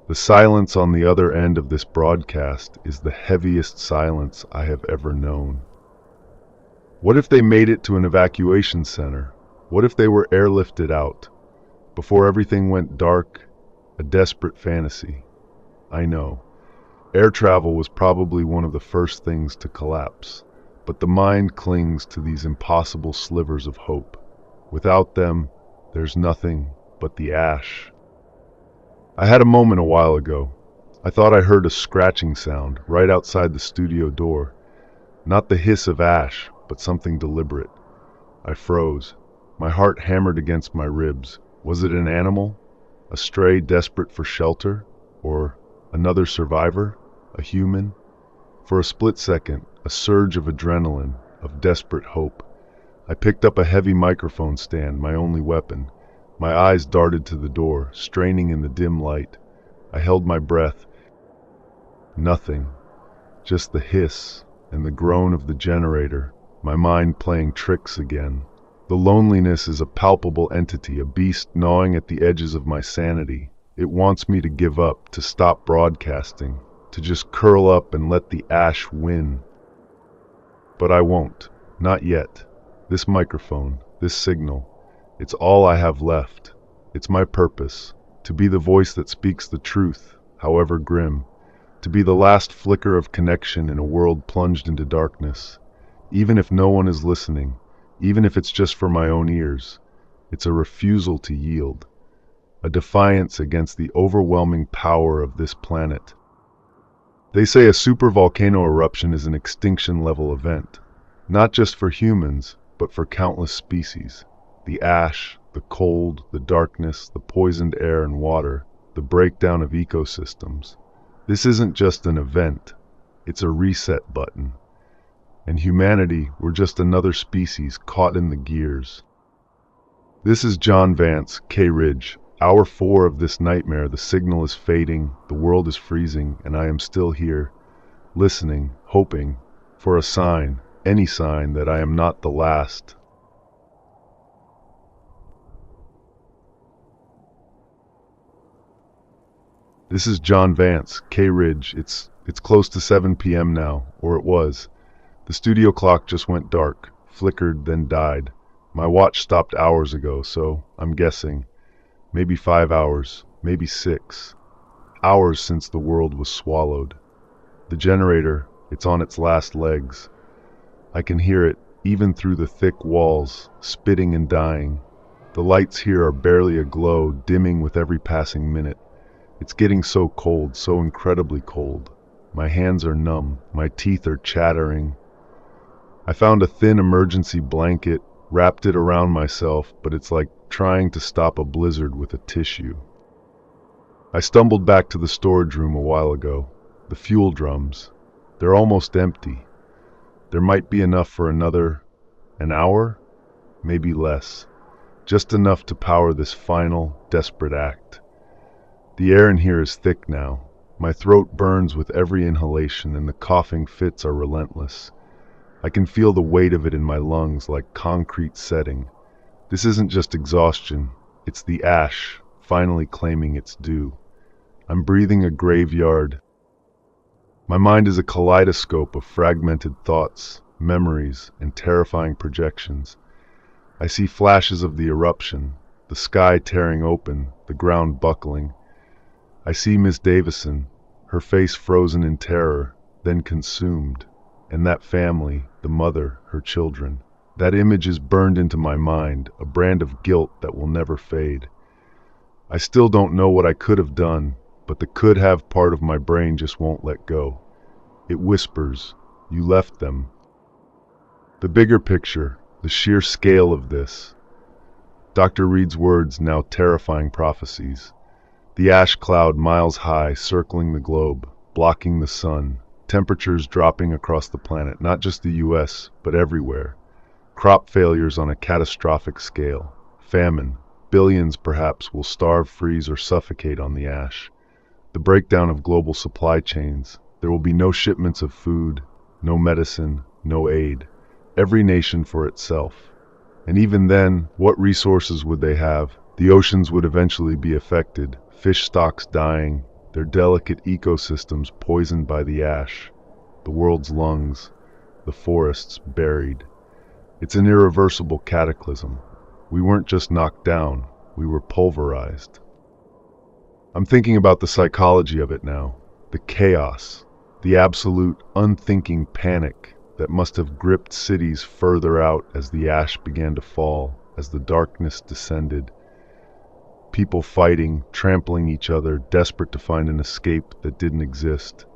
The silence on the other end of this broadcast is the heaviest silence I have ever known. What if they made it to an evacuation center? What if they were airlifted out? Before everything went dark, a desperate fantasy. I know. Air travel was probably one of the first things to collapse, but the mind clings to these impossible slivers of hope. Without them, there's nothing but the ash. I had a moment a while ago. I thought I heard a scratching sound right outside the studio door. Not the hiss of ash, but something deliberate. I froze. My heart hammered against my ribs. Was it an animal? A stray desperate for shelter? Or another survivor? A human? For a split second, a surge of adrenaline, of desperate hope. I picked up a heavy microphone stand, my only weapon. My eyes darted to the door, straining in the dim light. I held my breath. Nothing. Just the hiss and the groan of the generator, my mind playing tricks again. The loneliness is a palpable entity, a beast gnawing at the edges of my sanity. It wants me to give up, to stop broadcasting, to just curl up and let the ash win. But I won't. Not yet. This microphone, this signal, it's all I have left. It's my purpose, to be the voice that speaks the truth, however grim, to be the last flicker of connection in a world plunged into darkness. Even if no one is listening, even if it's just for my own ears, it's a refusal to yield, a defiance against the overwhelming power of this planet. They say a supervolcano eruption is an extinction-level event, not just for humans, but for countless species. The ash, the cold, the darkness, the poisoned air and water, the breakdown of ecosystems. This isn't just an event, it's a reset button. And humanity, we're just another species caught in the gears. This is John Vance, K Ridge. Hour 4 of this nightmare. The signal is fading, the world is freezing, and I am still here, listening, hoping for a sign, any sign that I am not the last. This is John Vance, K Ridge. It's close to 7 p.m. now, or it was. The studio clock just went dark, flickered, then died. My watch stopped hours ago, so I'm guessing. Maybe 5 hours, maybe 6. Hours since the world was swallowed. The generator, it's on its last legs. I can hear it, even through the thick walls, spitting and dying. The lights here are barely aglow, dimming with every passing minute. It's getting so cold, so incredibly cold. My hands are numb. My teeth are chattering. I found a thin emergency blanket, wrapped it around myself, but it's like trying to stop a blizzard with a tissue. I stumbled back to the storage room a while ago. The fuel drums. They're almost empty. There might be enough for an hour? Maybe less. Just enough to power this final, desperate act. The air in here is thick now. My throat burns with every inhalation, and the coughing fits are relentless. I can feel the weight of it in my lungs like concrete setting. This isn't just exhaustion, it's the ash finally claiming its due. I'm breathing a graveyard. My mind is a kaleidoscope of fragmented thoughts, memories, and terrifying projections. I see flashes of the eruption, the sky tearing open, the ground buckling. I see Miss Davison, her face frozen in terror, then consumed. And that family, the mother, her children. That image is burned into my mind, a brand of guilt that will never fade. I still don't know what I could have done, but the could have part of my brain just won't let go. It whispers, you left them. The bigger picture, the sheer scale of this. Dr. Reed's words now terrifying prophecies. The ash cloud miles high, circling the globe, blocking the sun. Temperatures dropping across the planet, not just the US, but everywhere. Crop failures on a catastrophic scale. Famine. Billions, perhaps, will starve, freeze, or suffocate on the ash. The breakdown of global supply chains. There will be no shipments of food, no medicine, no aid. Every nation for itself. And even then, what resources would they have? The oceans would eventually be affected. Fish stocks dying. Their delicate ecosystems poisoned by the ash, the world's lungs, the forests buried. It's an irreversible cataclysm. We weren't just knocked down, we were pulverized. I'm thinking about the psychology of it now, the chaos, the absolute unthinking panic that must have gripped cities further out as the ash began to fall, as the darkness descended. People fighting, trampling each other, desperate to find an escape that didn't exist.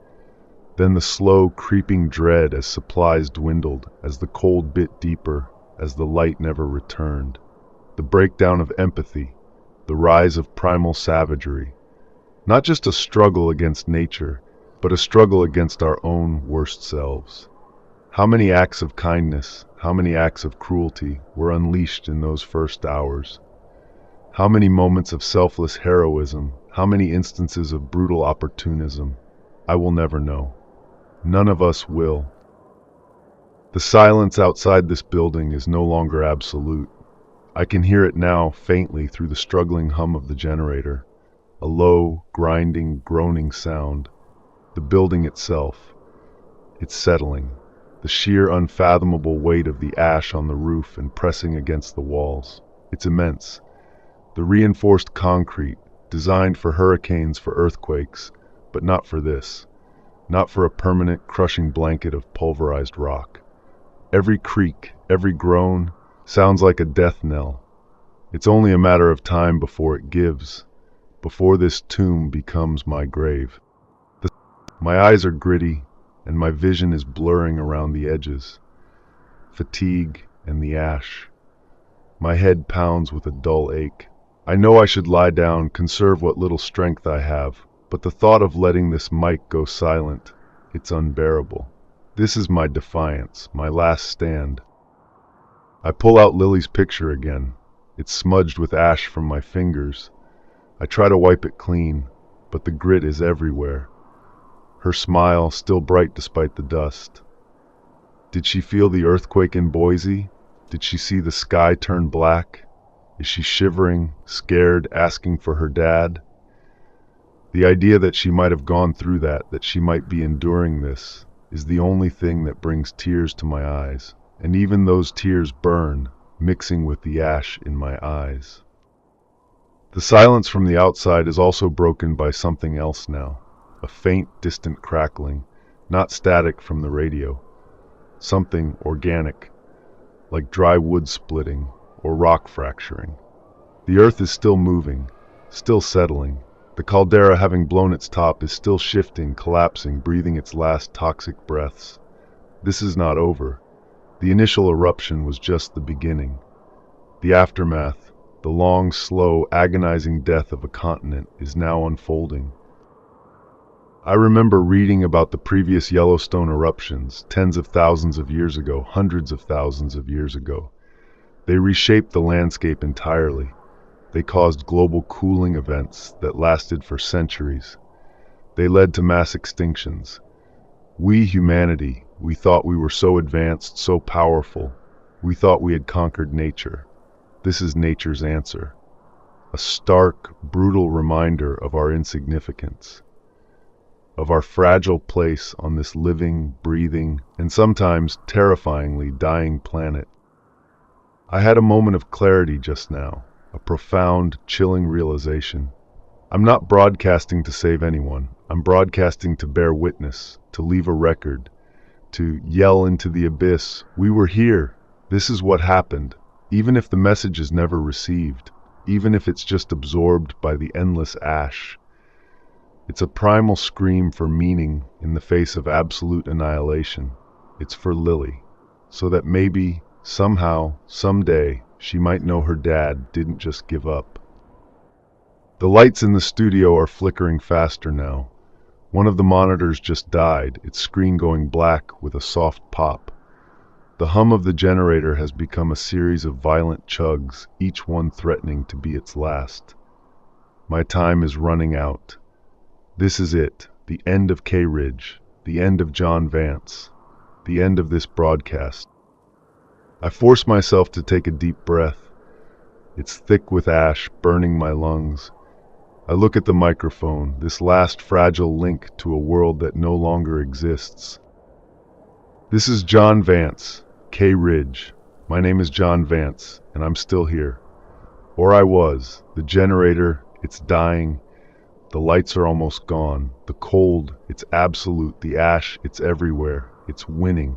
Then the slow, creeping dread as supplies dwindled, as the cold bit deeper, as the light never returned. The breakdown of empathy, the rise of primal savagery. Not just a struggle against nature, but a struggle against our own worst selves. How many acts of kindness, how many acts of cruelty were unleashed in those first hours? How many moments of selfless heroism, how many instances of brutal opportunism? I will never know. None of us will. The silence outside this building is no longer absolute. I can hear it now faintly through the struggling hum of the generator. A low, grinding, groaning sound. The building itself. It's settling. The sheer unfathomable weight of the ash on the roof and pressing against the walls. It's immense. The reinforced concrete, designed for hurricanes, for earthquakes, but not for this. Not for a permanent, crushing blanket of pulverized rock. Every creak, every groan, sounds like a death knell. It's only a matter of time before it gives, before this tomb becomes my grave. My eyes are gritty, and my vision is blurring around the edges. Fatigue and the ash. My head pounds with a dull ache. I know I should lie down, conserve what little strength I have, but the thought of letting this mic go silent, it's unbearable. This is my defiance, my last stand. I pull out Lily's picture again. It's smudged with ash from my fingers. I try to wipe it clean, but the grit is everywhere. Her smile still bright despite the dust. Did she feel the earthquake in Boise? Did she see the sky turn black? Is she shivering, scared, asking for her dad? The idea that she might have gone through that she might be enduring this, is the only thing that brings tears to my eyes. And even those tears burn, mixing with the ash in my eyes. The silence from the outside is also broken by something else now. A faint, distant crackling, not static from the radio. Something organic, like dry wood splitting or rock fracturing. The earth is still moving, still settling. The caldera, having blown its top, is still shifting, collapsing, breathing its last toxic breaths. This is not over. The initial eruption was just the beginning. The aftermath, the long, slow, agonizing death of a continent, is now unfolding. I remember reading about the previous Yellowstone eruptions, tens of thousands of years ago, hundreds of thousands of years ago. They reshaped the landscape entirely. They caused global cooling events that lasted for centuries. They led to mass extinctions. We, humanity, we thought we were so advanced, so powerful. We thought we had conquered nature. This is nature's answer. A stark, brutal reminder of our insignificance, of our fragile place on this living, breathing, and sometimes terrifyingly dying planet. I had a moment of clarity just now, a profound, chilling realization. I'm not broadcasting to save anyone. I'm broadcasting to bear witness, to leave a record, to yell into the abyss, "We were here. This is what happened," even if the message is never received, even if it's just absorbed by the endless ash. It's a primal scream for meaning in the face of absolute annihilation. It's for Lily, so that maybe, somehow, someday, she might know her dad didn't just give up. The lights in the studio are flickering faster now. One of the monitors just died, its screen going black with a soft pop. The hum of the generator has become a series of violent chugs, each one threatening to be its last. My time is running out. This is it, the end of K Ridge, the end of John Vance, the end of this broadcast. I force myself to take a deep breath. It's thick with ash, burning my lungs. I look at the microphone, this last fragile link to a world that no longer exists. This is John Vance, K Ridge. My name is John Vance, and I'm still here. Or I was. The generator, it's dying. The lights are almost gone. The cold, it's absolute. The ash, it's everywhere. It's winning.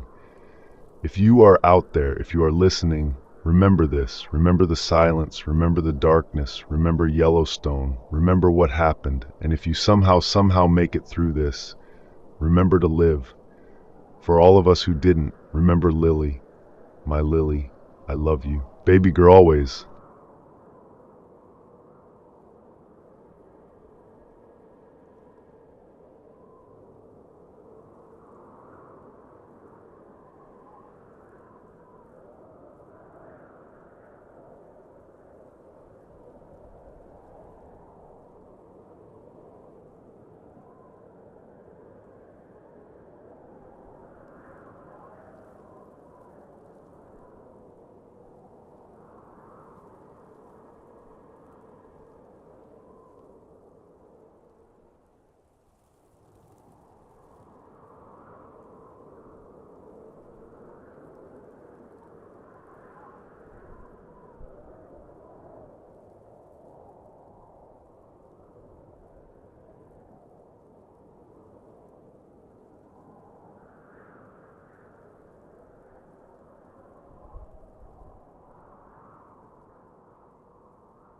If you are out there, if you are listening, remember this. Remember the silence. Remember the darkness. Remember Yellowstone. Remember what happened. And if you somehow make it through this, remember to live. For all of us who didn't, remember Lily. My Lily, I love you. Baby girl always.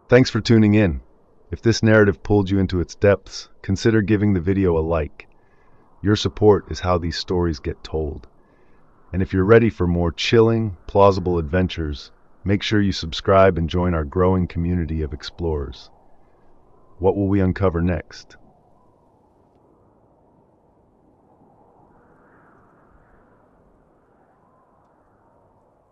Thanks for tuning in. If this narrative pulled you into its depths, consider giving the video a like. Your support is how these stories get told. And if you're ready for more chilling, plausible adventures, make sure you subscribe and join our growing community of explorers. What will we uncover next?